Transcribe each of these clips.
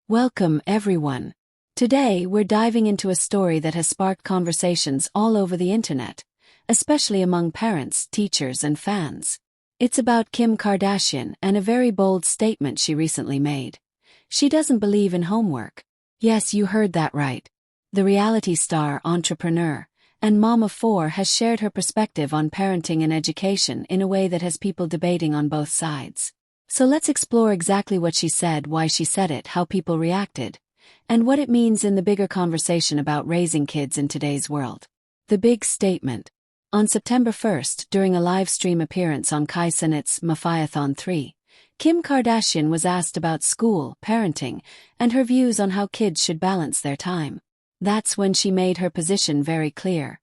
Welcome, everyone. Today, we're diving into a story that has sparked conversations all over the internet, especially among parents, teachers, and fans. It's about Kim Kardashian and a very bold statement she recently made. She doesn't believe in homework. Yes, you heard that right. The reality star, entrepreneur, and mom of four has shared her perspective on parenting and education in a way that has people debating on both sides. So let's explore exactly what she said, why she said it, how people reacted, and what it means in the bigger conversation about raising kids in today's world. The big statement. On September 1st, during a live stream appearance on Kai Cenat's Mafiathon 3, Kim Kardashian was asked about school, parenting, and her views on how kids should balance their time. That's when she made her position very clear.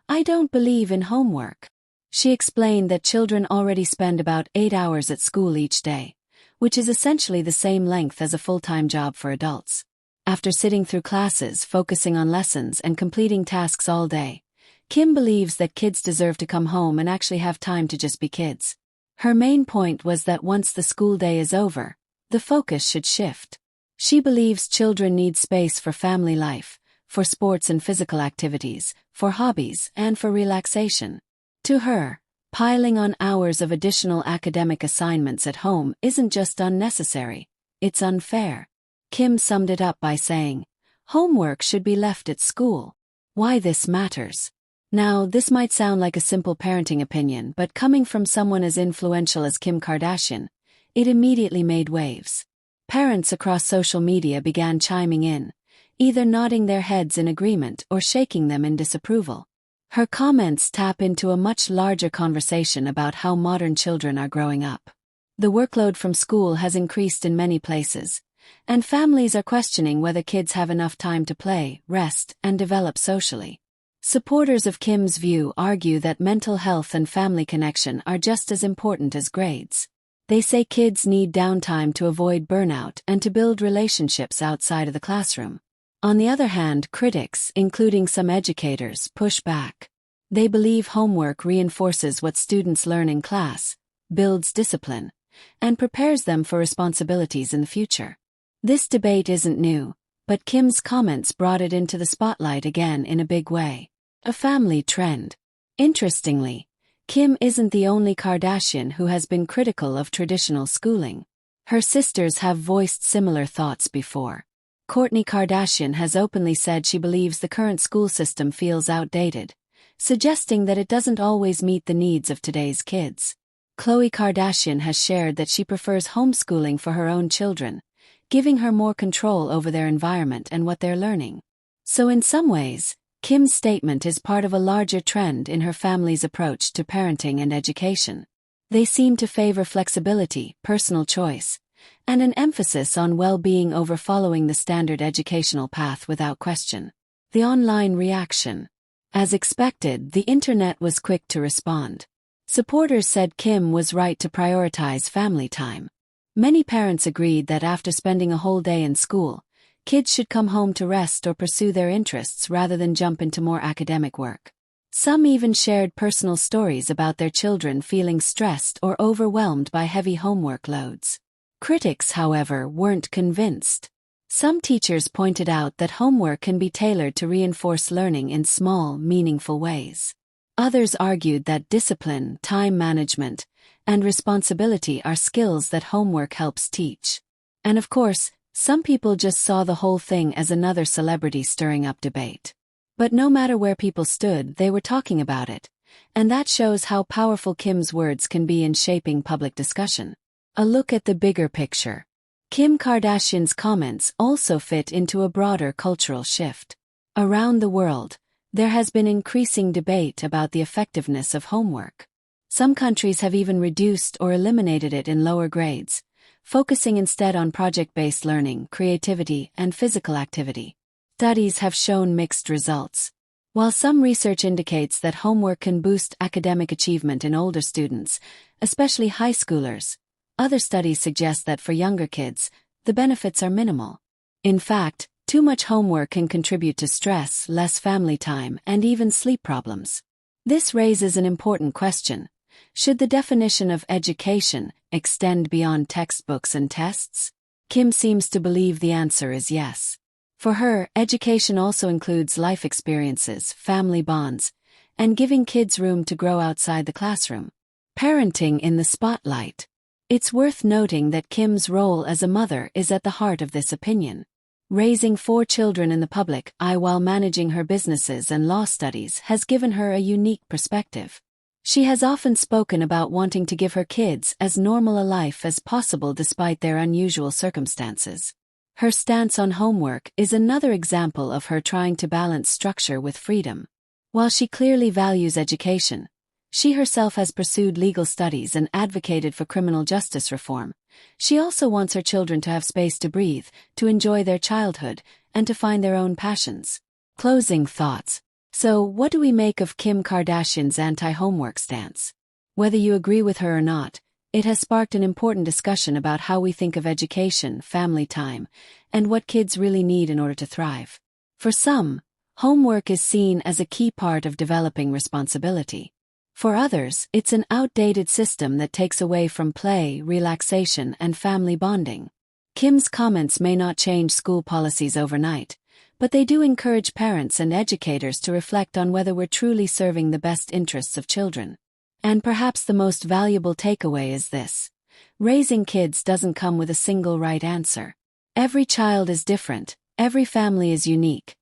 I don't believe in homework. She explained that children already spend about 8 hours at school each day, which is essentially the same length as a full-time job for adults. After sitting through classes, focusing on lessons, and completing tasks all day, Kim believes that kids deserve to come home and actually have time to just be kids. Her main point was that once the school day is over, the focus should shift. She believes children need space for family life, for sports and physical activities, for hobbies, and for relaxation. To her, piling on hours of additional academic assignments at home isn't just unnecessary, it's unfair. Kim summed it up by saying, homework should be left at school. Why this matters. Now, this might sound like a simple parenting opinion, but coming from someone as influential as Kim Kardashian, it immediately made waves. Parents across social media began chiming in, either nodding their heads in agreement or shaking them in disapproval. Her comments tap into a much larger conversation about how modern children are growing up. The workload from school has increased in many places, and families are questioning whether kids have enough time to play, rest, and develop socially. Supporters of Kim's view argue that mental health and family connection are just as important as grades. They say kids need downtime to avoid burnout and to build relationships outside of the classroom. On the other hand, critics, including some educators, push back. They believe homework reinforces what students learn in class, builds discipline, and prepares them for responsibilities in the future. This debate isn't new, but Kim's comments brought it into the spotlight again in a big way. A family trend. Interestingly, Kim isn't the only Kardashian who has been critical of traditional schooling. Her sisters have voiced similar thoughts before. Kourtney Kardashian has openly said she believes the current school system feels outdated, suggesting that it doesn't always meet the needs of today's kids. Khloe Kardashian has shared that she prefers homeschooling for her own children, giving her more control over their environment and what they're learning. So in some ways, Kim's statement is part of a larger trend in her family's approach to parenting and education. They seem to favor flexibility, personal choice, and an emphasis on well-being over following the standard educational path without question. The online reaction. As expected, the internet was quick to respond. Supporters said Kim was right to prioritize family time. Many parents agreed that after spending a whole day in school, kids should come home to rest or pursue their interests rather than jump into more academic work. Some even shared personal stories about their children feeling stressed or overwhelmed by heavy homework loads. Critics, however, weren't convinced. Some teachers pointed out that homework can be tailored to reinforce learning in small, meaningful ways. Others argued that discipline, time management, and responsibility are skills that homework helps teach. And of course, some people just saw the whole thing as another celebrity stirring up debate. But no matter where people stood, they were talking about it, and that shows how powerful Kim's words can be in shaping public discussion. A look at the bigger picture. Kim Kardashian's comments also fit into a broader cultural shift. Around the world, there has been increasing debate about the effectiveness of homework. Some countries have even reduced or eliminated it in lower grades, focusing instead on project-based learning, creativity, and physical activity. Studies have shown mixed results. While some research indicates that homework can boost academic achievement in older students, especially high schoolers, other studies suggest that for younger kids, the benefits are minimal. In fact, too much homework can contribute to stress, less family time, and even sleep problems. This raises an important question. Should the definition of education extend beyond textbooks and tests? Kim seems to believe the answer is yes. For her, education also includes life experiences, family bonds, and giving kids room to grow outside the classroom. Parenting in the spotlight. It's worth noting that Kim's role as a mother is at the heart of this opinion. Raising 4 children in the public eye while managing her businesses and law studies has given her a unique perspective. She has often spoken about wanting to give her kids as normal a life as possible despite their unusual circumstances. Her stance on homework is another example of her trying to balance structure with freedom. While she clearly values education, she herself has pursued legal studies and advocated for criminal justice reform. She also wants her children to have space to breathe, to enjoy their childhood, and to find their own passions. Closing thoughts. So, what do we make of Kim Kardashian's anti-homework stance? Whether you agree with her or not, it has sparked an important discussion about how we think of education, family time, and what kids really need in order to thrive. For some, homework is seen as a key part of developing responsibility. For others, it's an outdated system that takes away from play, relaxation, and family bonding. Kim's comments may not change school policies overnight, but they do encourage parents and educators to reflect on whether we're truly serving the best interests of children. And perhaps the most valuable takeaway is this: raising kids doesn't come with a single right answer. Every child is different, every family is unique,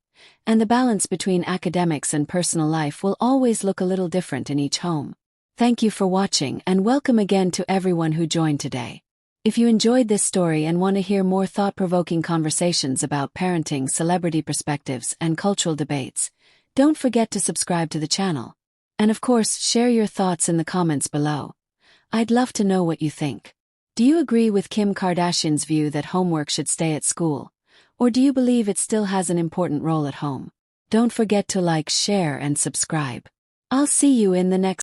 and the balance between academics and personal life will always look a little different in each home. Thank you for watching, and welcome again to everyone who joined today. If you enjoyed this story and want to hear more thought-provoking conversations about parenting, celebrity perspectives, and cultural debates, don't forget to subscribe to the channel. And of course, share your thoughts in the comments below. I'd love to know what you think. Do you agree with Kim Kardashian's view that homework should stay at school? Or do you believe it still has an important role at home? Don't forget to like, share, and subscribe. I'll see you in the next